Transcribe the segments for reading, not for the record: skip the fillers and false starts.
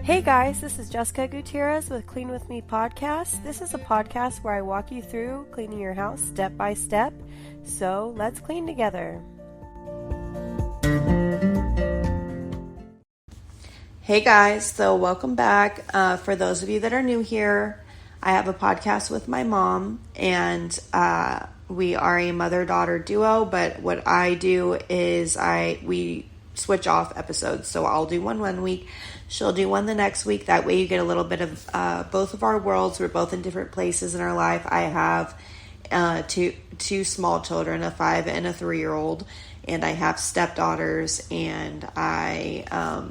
Hey guys, this is Jessica Gutierrez with Clean With Me podcast. This is a podcast where I walk you through cleaning your house step by step. So let's clean together. Hey guys, so welcome back. For those of you that are new here, I have a podcast with my mom, and we are a mother-daughter duo, but what I do is we switch off episodes. So I'll do one week, she'll do one the next week. That way you get a little bit of both of our worlds. We're both in different places in our life. I have two small children, a 5 and a 3-year-old, and I have stepdaughters, and I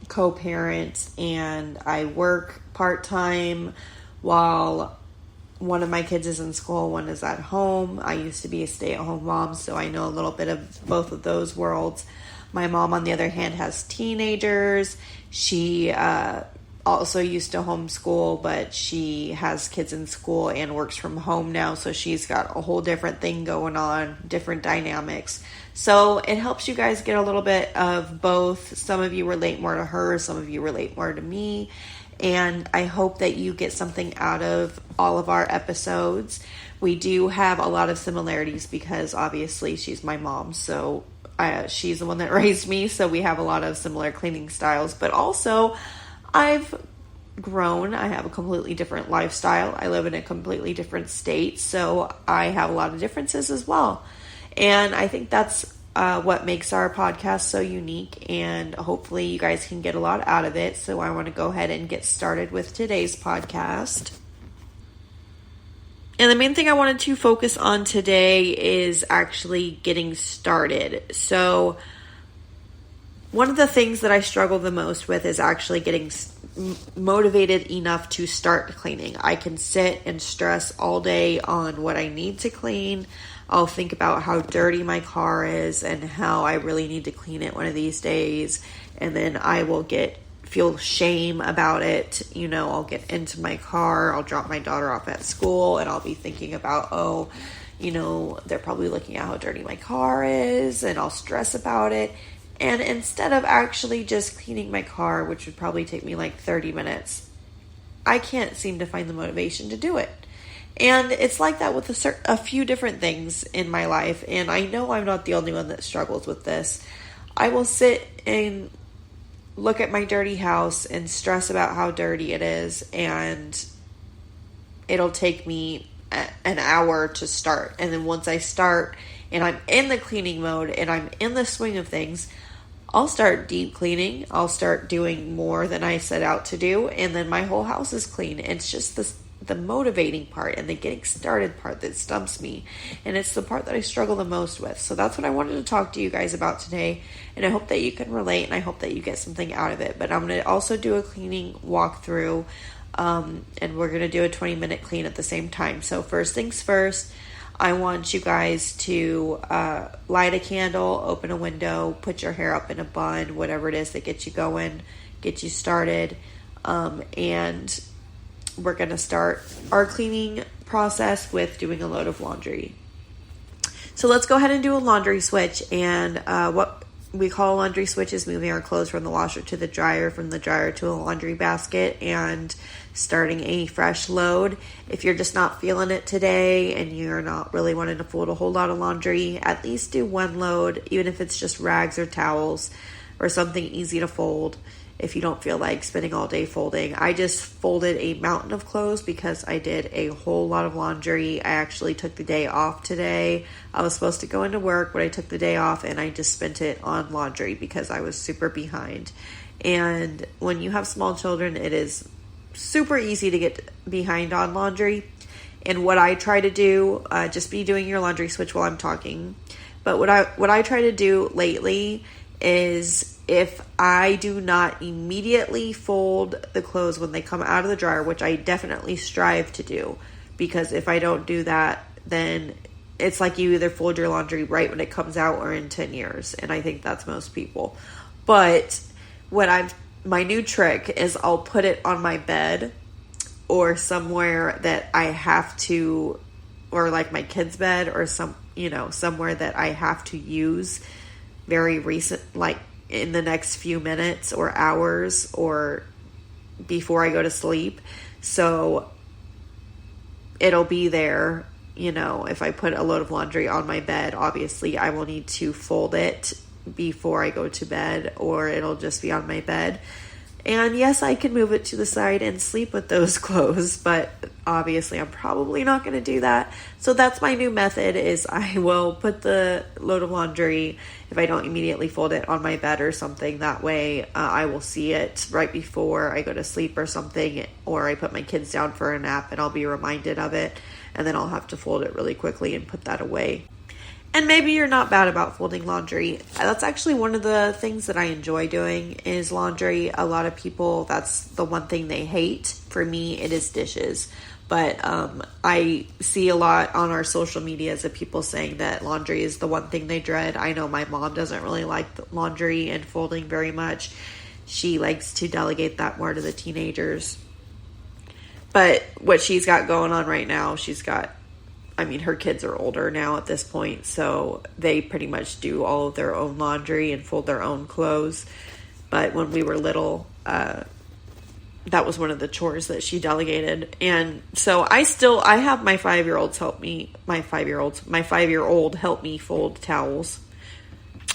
co-parent, and I work part-time while one of my kids is in school, one is at home. I used to be a stay-at-home mom, so I know a little bit of both of those worlds. My mom, on the other hand, has teenagers. She also used to homeschool, but she has kids in school and works from home now, so she's got a whole different thing going on, different dynamics. So it helps you guys get a little bit of both. Some of you relate more to her, some of you relate more to me, and I hope that you get something out of all of our episodes. We do have a lot of similarities because obviously she's my mom, so she's the one that raised me, so we have a lot of similar cleaning styles, but also I've grown. I have a completely different lifestyle. I live in a completely different state, so I have a lot of differences as well. And I think that's what makes our podcast so unique, and hopefully you guys can get a lot out of it. So I want to go ahead and get started with today's podcast. And the main thing I wanted to focus on today is actually getting started. So one of the things that I struggle the most with is actually getting motivated enough to start cleaning. I can sit and stress all day on what I need to clean. I'll think about how dirty my car is and how I really need to clean it one of these days. And then I will feel shame about it. You know, I'll get into my car, I'll drop my daughter off at school, and I'll be thinking about, they're probably looking at how dirty my car is, and I'll stress about it. And instead of actually just cleaning my car, which would probably take me like 30 minutes, I can't seem to find the motivation to do it. And it's like that with a few different things in my life. And I know I'm not the only one that struggles with this. I will sit and look at my dirty house and stress about how dirty it is. And it'll take me an hour to start. And then once I start and I'm in the cleaning mode and I'm in the swing of things, I'll start deep cleaning. I'll start doing more than I set out to do. And then my whole house is clean. It's just the motivating part and the getting started part that stumps me. And it's the part that I struggle the most with. So that's what I wanted to talk to you guys about today. And I hope that you can relate, and I hope that you get something out of it. But I'm going to also do a cleaning walkthrough. And we're going to do a 20-minute clean at the same time. So first things first, I want you guys to light a candle, open a window, put your hair up in a bun, whatever it is that gets you going, get you started. And we're going to start our cleaning process with doing a load of laundry. So let's go ahead and do a laundry switch. And what we call a laundry switch is moving our clothes from the washer to the dryer, from the dryer to a laundry basket, and starting a fresh load. If you're just not feeling it today and you're not really wanting to fold a whole lot of laundry, at least do one load, even if it's just rags or towels or something easy to fold. If you don't feel like spending all day folding. I just folded a mountain of clothes because I did a whole lot of laundry. I actually took the day off today. I was supposed to go into work, but I took the day off and I just spent it on laundry because I was super behind. And when you have small children, it is super easy to get behind on laundry. And what I try to do, just be doing your laundry switch while I'm talking. But what I try to do lately is, if I do not immediately fold the clothes when they come out of the dryer, which I definitely strive to do, because if I don't do that, then it's like you either fold your laundry right when it comes out or in 10 years. And I think that's most people. But my new trick is I'll put it on my bed or somewhere that I have to, or like my kid's bed or somewhere that I have to use very recent, like in the next few minutes or hours, or before I go to sleep. So it'll be there. If I put a load of laundry on my bed, obviously I will need to fold it before I go to bed, or it'll just be on my bed. And yes, I can move it to the side and sleep with those clothes, but obviously I'm probably not going to do that. So that's my new method, is I will put the load of laundry, if I don't immediately fold it, on my bed or something. That way I will see it right before I go to sleep or something, or I put my kids down for a nap and I'll be reminded of it, and then I'll have to fold it really quickly and put that away. And maybe you're not bad about folding laundry. That's actually one of the things that I enjoy doing, is laundry. A lot of people, that's the one thing they hate. For me, it is dishes. But I see a lot on our social medias of people saying that laundry is the one thing they dread. I know my mom doesn't really like laundry and folding very much. She likes to delegate that more to the teenagers. But what she's got going on right now, her kids are older now at this point, so they pretty much do all of their own laundry and fold their own clothes. But when we were little, that was one of the chores that she delegated. And so I have my 5-year-olds help me, my 5-year-old help me fold towels.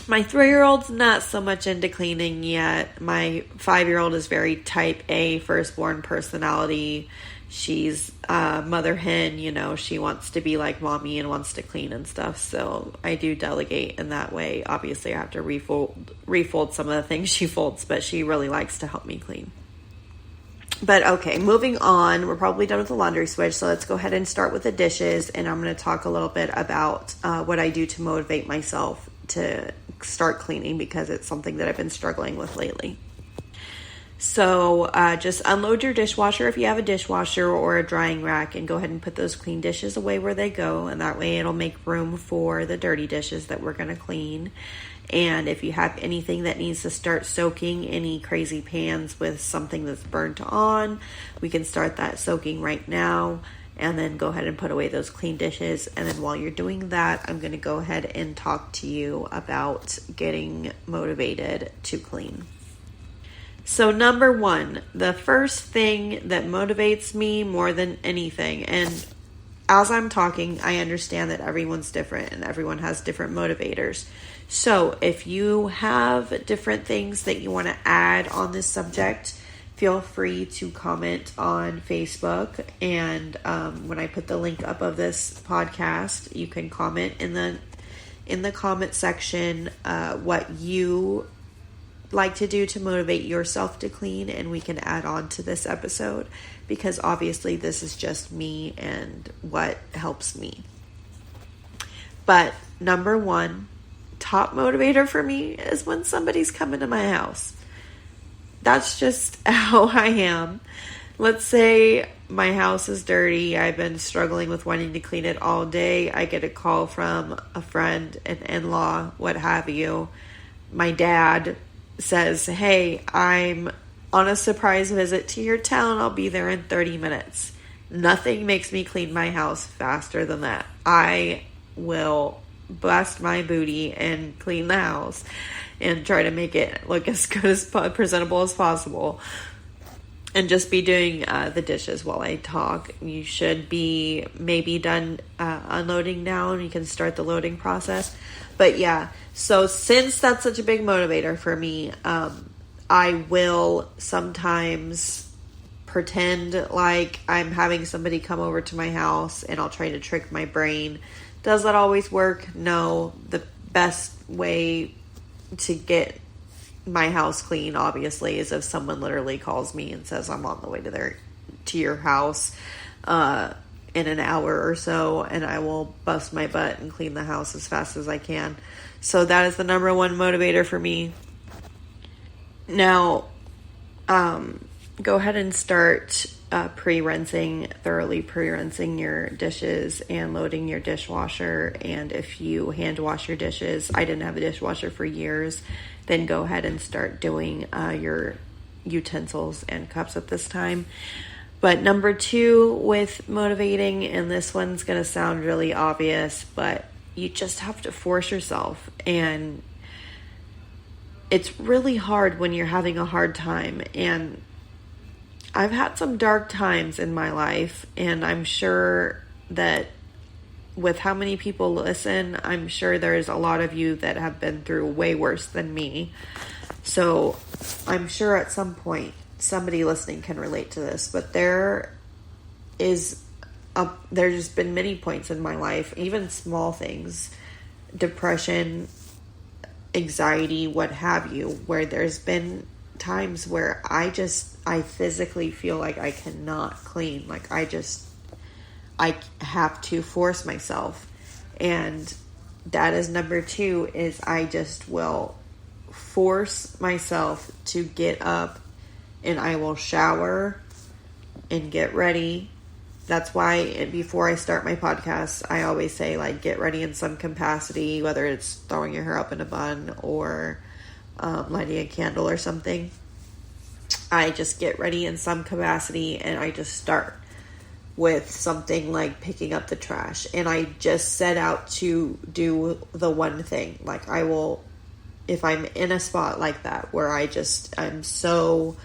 My 3-year-old's not so much into cleaning yet. My 5-year-old is very type A, firstborn personality. She's a mother hen, she wants to be like mommy and wants to clean and stuff. So I do delegate in that way. Obviously I have to refold some of the things she folds, but she really likes to help me clean. But okay, moving on, we're probably done with the laundry switch. So let's go ahead and start with the dishes. And I'm going to talk a little bit about what I do to motivate myself to start cleaning, because it's something that I've been struggling with lately. So just unload your dishwasher if you have a dishwasher or a drying rack, and go ahead and put those clean dishes away where they go. And that way it'll make room for the dirty dishes that we're going to clean. And if you have anything that needs to start soaking, any crazy pans with something that's burnt on, we can start that soaking right now. And then go ahead and put away those clean dishes. And then while you're doing that, I'm going to go ahead and talk to you about getting motivated to clean. So number one, the first thing that motivates me more than anything, and as I'm talking, I understand that everyone's different and everyone has different motivators. So if you have different things that you want to add on this subject, feel free to comment on Facebook. And when I put the link up of this podcast, you can comment in the comment section what you like to do to motivate yourself to clean, and we can add on to this episode, because obviously this is just me and what helps me. But number one, top motivator for me is when somebody's coming to my house. That's just how I am. Let's say my house is dirty. I've been struggling with wanting to clean it all day. I get a call from a friend, an in-law, what have you. My dad says, hey, I'm on a surprise visit to your town. I'll be there in 30 minutes. Nothing makes me clean my house faster than that. I will bust my booty and clean the house and try to make it look as good as presentable as possible, and just be doing the dishes while I talk. You should be maybe done unloading now, and you can start the loading process. But yeah, so since that's such a big motivator for me, I will sometimes pretend like I'm having somebody come over to my house, and I'll try to trick my brain. Does that always work? No. The best way to get my house clean, obviously, is if someone literally calls me and says I'm on the way to your house in an hour or so, and I will bust my butt and clean the house as fast as I can. So that is the number one motivator for me. Now, go ahead and start thoroughly pre-rinsing your dishes and loading your dishwasher. And if you hand wash your dishes, I didn't have a dishwasher for years, then go ahead and start doing your utensils and cups at this time. But number two with motivating, and this one's going to sound really obvious, but you just have to force yourself. And it's really hard when you're having a hard time. And I've had some dark times in my life, and I'm sure that with how many people listen, I'm sure there's a lot of you that have been through way worse than me. So I'm sure at some point somebody listening can relate to this, but there's been many points in my life, even small things, depression, anxiety, what have you, where there's been times where I physically feel like I cannot clean. Like I have to force myself. And that is number 2, is I just will force myself to get up, and I will shower and get ready. That's why before I start my podcast, I always say, like, get ready in some capacity, whether it's throwing your hair up in a bun or lighting a candle or something. I just get ready in some capacity, and I just start with something like picking up the trash. And I just set out to do the one thing. Like I will, if I'm in a spot like that where I'm so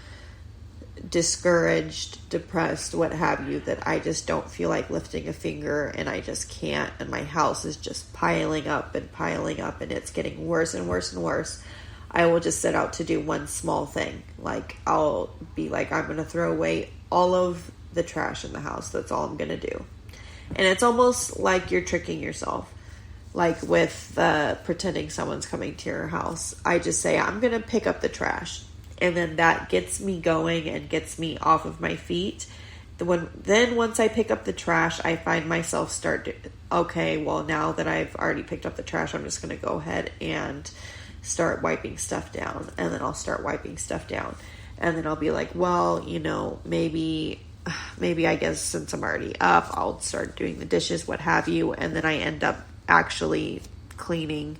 discouraged, depressed, what have you, that I just don't feel like lifting a finger, and I just can't, and my house is just piling up, and it's getting worse and worse and worse, I will just set out to do one small thing. Like I'll be like, I'm going to throw away all of the trash in the house. That's all I'm going to do. And it's almost like you're tricking yourself. Like with pretending someone's coming to your house. I just say, I'm going to pick up the trash. And then that gets me going and gets me off of my feet. Then once I pick up the trash, I find myself okay, well, now that I've already picked up the trash, I'm just going to go ahead and start wiping stuff down. And then I'll start wiping stuff down. And then I'll be like, well, maybe I guess since I'm already up, I'll start doing the dishes, what have you. And then I end up actually cleaning.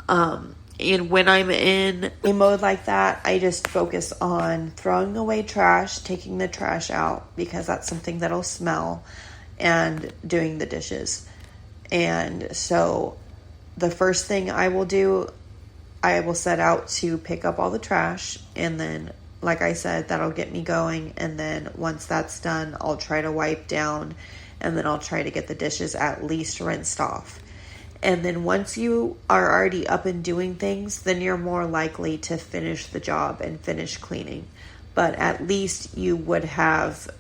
And when I'm in a mode like that, I just focus on throwing away trash, taking the trash out, because that's something that'll smell, and doing the dishes. And so the first thing I will do, I will set out to pick up all the trash, and then, like I said, that'll get me going. And then once that's done, I'll try to wipe down, and then I'll try to get the dishes at least rinsed off. And then once you are already up and doing things, then you're more likely to finish the job and finish cleaning. But at least you would have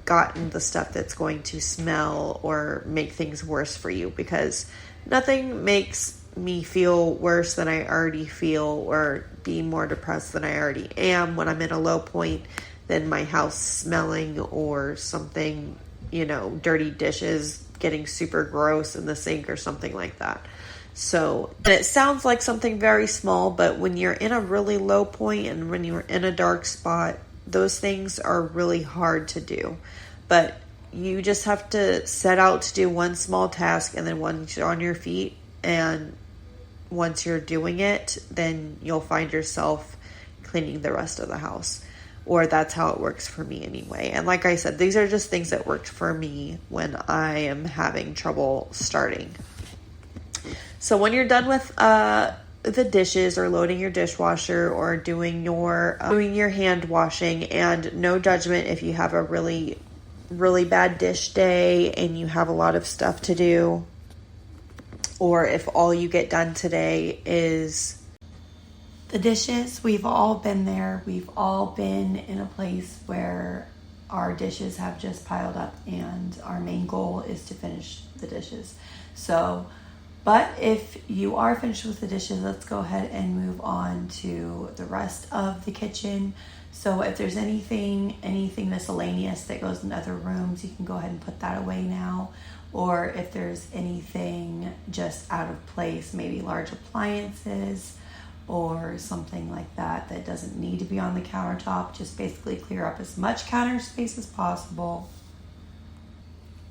gotten the stuff that's going to smell or make things worse for you, because nothing makes me feel worse than I already feel, or be more depressed than I already am when I'm in a low point, than my house smelling or something, dirty dishes getting super gross in the sink or something like that. So, and it sounds like something very small, but when you're in a really low point and when you're in a dark spot, those things are really hard to do. But you just have to set out to do one small task, and then once you're on your feet and once you're doing it, then you'll find yourself cleaning the rest of the house. Or that's how it works for me anyway. And like I said, these are just things that worked for me when I am having trouble starting. So when you're done with the dishes, or loading your dishwasher, or doing your hand washing, and no judgment if you have a really, really bad dish day and you have a lot of stuff to do, or if all you get done today is the dishes. We've all been there. We've all been in a place where our dishes have just piled up, and our main goal is to finish the dishes. So, but if you are finished with the dishes, let's go ahead and move on to the rest of the kitchen. So if there's anything miscellaneous that goes in other rooms, you can go ahead and put that away now. Or if there's anything just out of place, maybe large appliances or something like that that doesn't need to be on the countertop, just basically clear up as much counter space as possible.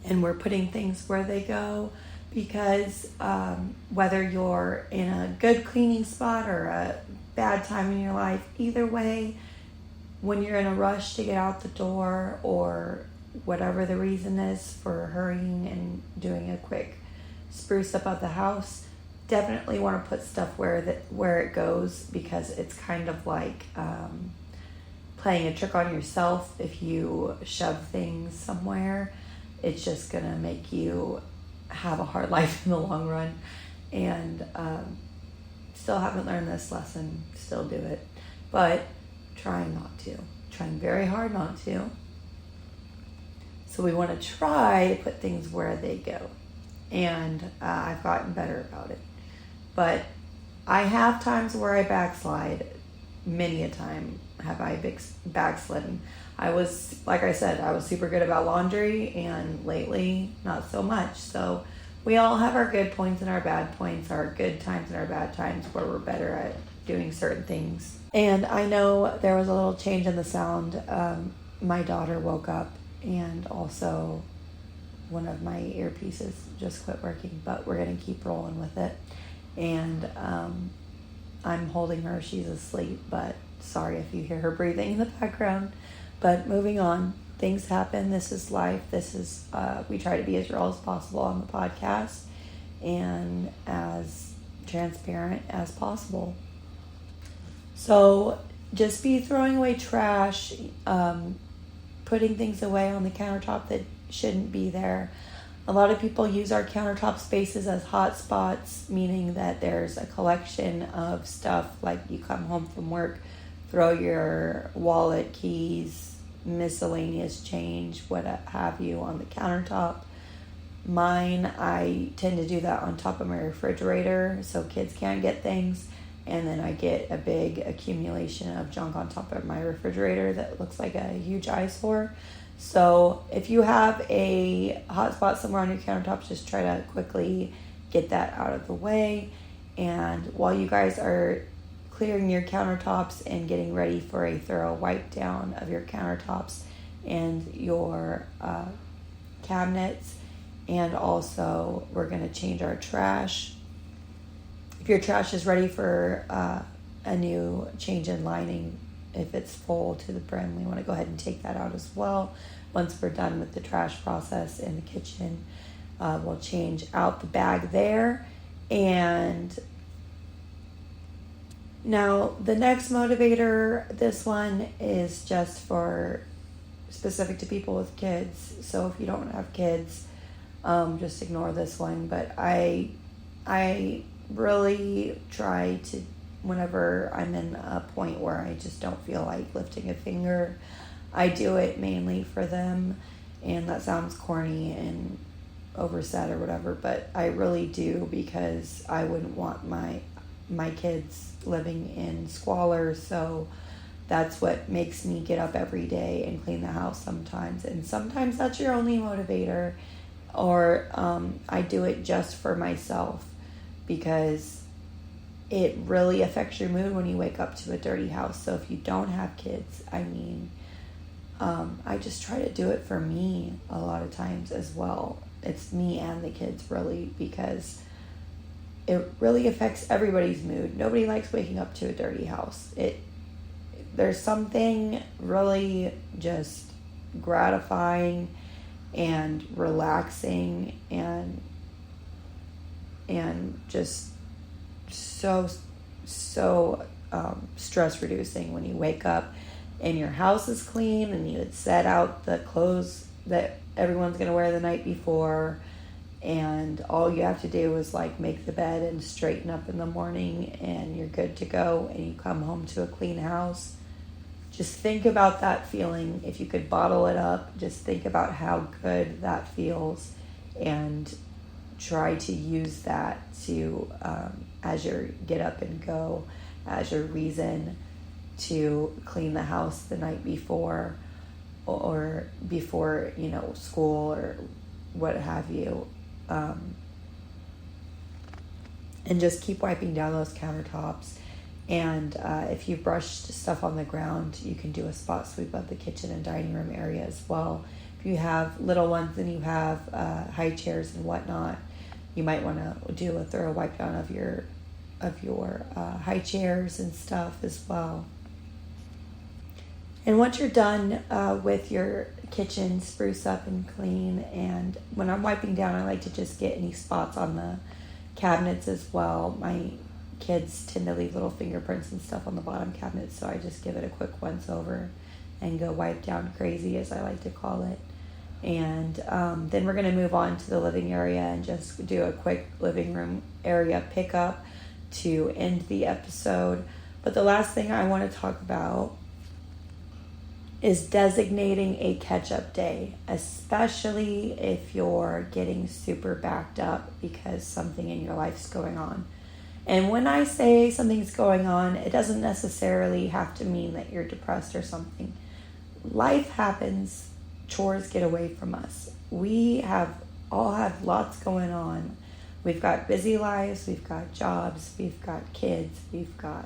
And we're putting things where they go, because whether you're in a good cleaning spot or a bad time in your life, either way, when you're in a rush to get out the door, or whatever the reason is for hurrying and doing a quick spruce up of the house, definitely want to put stuff where it goes, because it's kind of like playing a trick on yourself if you shove things somewhere. It's just going to make you have a hard life in the long run. And still haven't learned this lesson. Still do it. But trying not to. Trying very hard not to. So we want to try to put things where they go. And I've gotten better about it. But I have times where I backslide. Many a time have I backslidden. I was, like I said, I was super good about laundry, and lately not so much. So we all have our good points and our bad points, our good times and our bad times where we're better at doing certain things. And I know there was a little change in the sound. My daughter woke up, and also one of my earpieces just quit working, but we're going to keep rolling with it. And I'm holding her. She's asleep, but sorry if you hear her breathing in the background. But moving on, things happen. This is life. This is, we try to be as real as possible on the podcast and as transparent as possible. So just be throwing away trash, putting things away on the countertop that shouldn't be there. A lot of people use our countertop spaces as hot spots, meaning that there's a collection of stuff, like you come home from work, throw your wallet, keys, miscellaneous change, what have you, on the countertop. Mine, I tend to do that on top of my refrigerator so kids can't get things. And then I get a big accumulation of junk on top of my refrigerator that looks like a huge eyesore. So if you have a hot spot somewhere on your countertops, just try to quickly get that out of the way. And while you guys are clearing your countertops and getting ready for a thorough wipe down of your countertops and your cabinets, and also we're going to change our trash. If your trash is ready for a new change in lining, if it's full to the brim, we want to go ahead and take that out as well. Once we're done with the trash process in the kitchen, we'll change out the bag there. And now the next motivator, this one is just for specific to people with kids. So if you don't have kids, just ignore this one. But I really try to, whenever I'm in a point where I just don't feel like lifting a finger, I do it mainly for them. And that sounds corny and oversaid or whatever, but I really do, because I wouldn't want my kids living in squalor. So that's what makes me get up every day and clean the house sometimes. And sometimes that's your only motivator. Or I do it just for myself, because it really affects your mood when you wake up to a dirty house. So if you don't have kids, I just try to do it for me a lot of times as well. It's me and the kids, really, because it really affects everybody's mood. Nobody likes waking up to a dirty house. There's something really just gratifying and relaxing and just so stress reducing when you wake up and your house is clean and you had set out the clothes that everyone's going to wear the night before, and all you have to do is like make the bed and straighten up in the morning and you're good to go, and you come home to a clean house. Just think about that feeling. If you could bottle it up, just think about how good that feels and try to use that to as your get up and go, as your reason to clean the house the night before, or before, school or what have you. And just keep wiping down those countertops. And if you've brushed stuff on the ground, you can do a spot sweep of the kitchen and dining room area as well. If you have little ones and you have high chairs and whatnot, you might want to do a thorough wipe down of your high chairs and stuff as well. And once you're done with your kitchen, spruce up and clean. And when I'm wiping down, I like to just get any spots on the cabinets as well. My kids tend to leave little fingerprints and stuff on the bottom cabinets, so I just give it a quick once over and go wipe down crazy, as I like to call it. And then we're going to move on to the living area and just do a quick living room area pickup to end the episode. But the last thing I want to talk about is designating a catch-up day, especially if you're getting super backed up because something in your life's going on. And when I say something's going on, it doesn't necessarily have to mean that you're depressed or something. Life happens. Chores get away from us. We all have lots going on. We've got busy lives, we've got jobs, we've got kids, we've got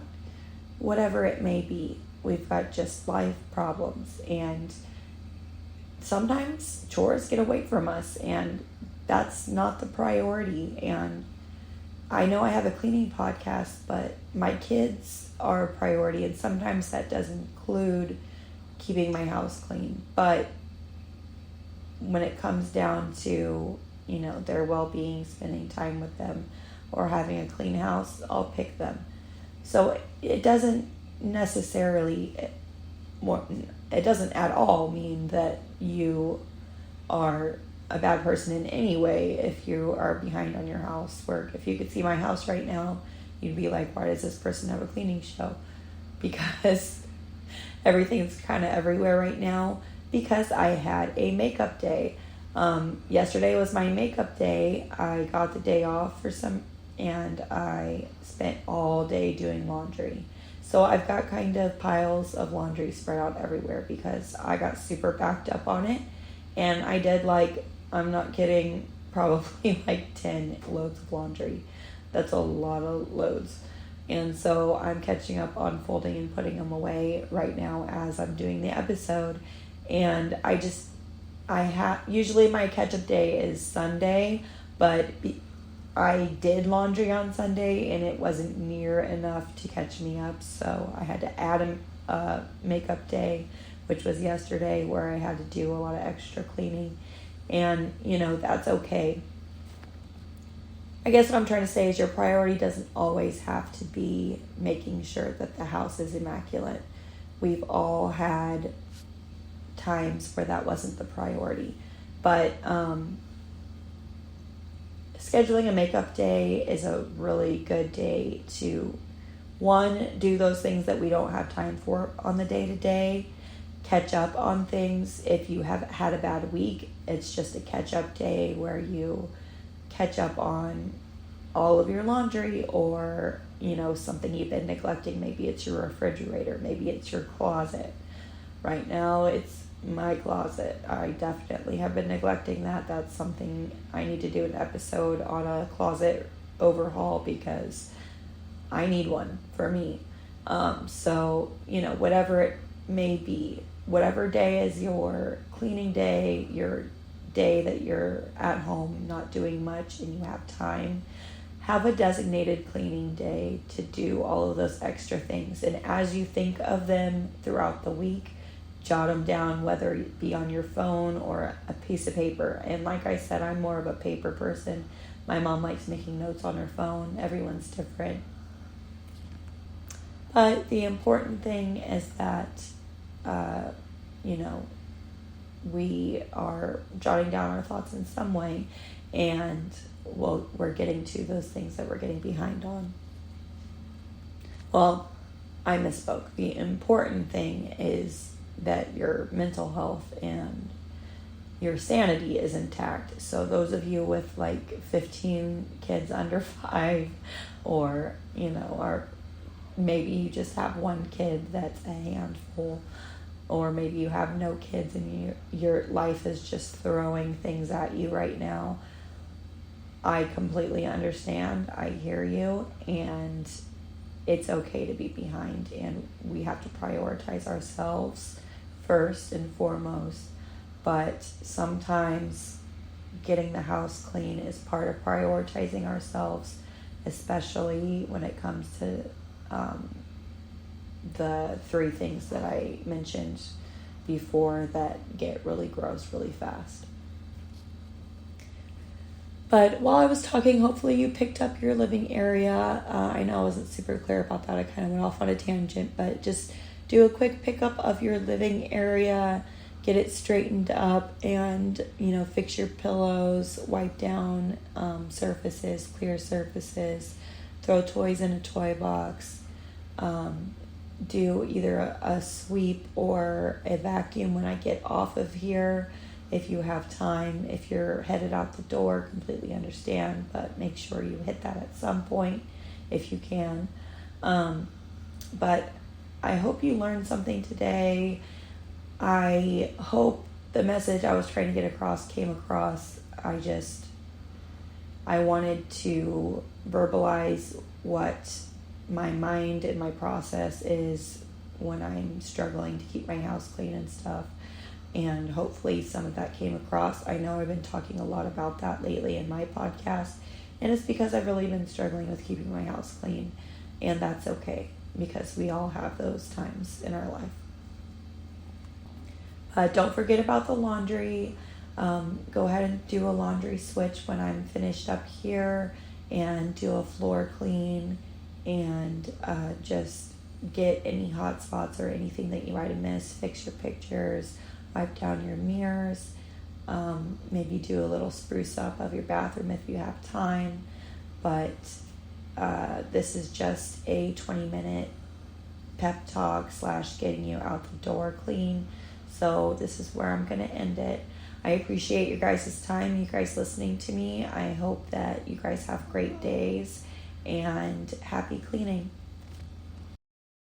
whatever it may be. We've got just life problems, and sometimes chores get away from us, and that's not the priority. And I know I have a cleaning podcast, but my kids are a priority, and sometimes that does include keeping my house clean. But when it comes down to, their well-being, spending time with them, or having a clean house, I'll pick them. So it doesn't necessarily, it doesn't at all mean that you are a bad person in any way if you are behind on your housework. If you could see my house right now, you'd be like, why does this person have a cleaning show? Because everything's kind of everywhere right now, because I had a makeup day. Yesterday was my makeup day. I got the day off and I spent all day doing laundry. So I've got kind of piles of laundry spread out everywhere because I got super backed up on it. And I did I'm not kidding, probably 10 loads of laundry. That's a lot of loads. And so I'm catching up on folding and putting them away right now as I'm doing the episode. And usually my catch-up day is Sunday, but I did laundry on Sunday and it wasn't near enough to catch me up. So I had to add a makeup day, which was yesterday, where I had to do a lot of extra cleaning. And, that's okay. I guess what I'm trying to say is your priority doesn't always have to be making sure that the house is immaculate. We've all had times where that wasn't the priority. But scheduling a makeup day is a really good day to, one, do those things that we don't have time for on the day-to-day, catch up on things. If you have had a bad week, it's just a catch-up day where you catch up on all of your laundry, or something you've been neglecting. Maybe it's your refrigerator, maybe it's your closet. Right now it's my closet. I definitely have been neglecting that. That's something I need to do an episode on, a closet overhaul, because I need one for me. So whatever it may be, whatever day is your cleaning day, your day that you're at home not doing much and you have time, have a designated cleaning day to do all of those extra things. And as you think of them throughout the week, jot them down, whether it be on your phone or a piece of paper. And like I said, I'm more of a paper person. My mom likes making notes on her phone. Everyone's different. But the important thing is that, we are jotting down our thoughts in some way, and we're getting to those things that we're getting behind on. Well, I misspoke. The important thing is that your mental health and your sanity is intact. So those of you with 15 kids under 5, or or maybe you just have one kid that's a handful, or maybe you have no kids and your life is just throwing things at you right now, I completely understand. I hear you, and it's okay to be behind, and we have to prioritize ourselves first and foremost. But sometimes getting the house clean is part of prioritizing ourselves, especially when it comes to the 3 things that I mentioned before that get really gross really fast. But while I was talking, hopefully you picked up your living area. I know I wasn't super clear about that. I kind of went off on a tangent, but just do a quick pickup of your living area, get it straightened up, and fix your pillows, wipe down surfaces, clear surfaces, throw toys in a toy box, do either a sweep or a vacuum when I get off of here. If you have time, if you're headed out the door, completely understand, but make sure you hit that at some point if you can. But I hope you learned something today. I hope the message I was trying to get across came across. I wanted to verbalize what my mind and my process is when I'm struggling to keep my house clean and stuff. And hopefully some of that came across. I know I've been talking a lot about that lately in my podcast, and it's because I've really been struggling with keeping my house clean, and that's okay because we all have those times in our life. Don't forget about the laundry. Go ahead and do a laundry switch when I'm finished up here, and do a floor clean, and just get any hot spots or anything that you might have missed. Fix your pictures, wipe down your mirrors, maybe do a little spruce up of your bathroom if you have time. But this is just a 20-minute pep talk / getting you out the door clean. So this is where I'm going to end it. I appreciate your guys' time, you guys listening to me. I hope that you guys have great days, and happy cleaning.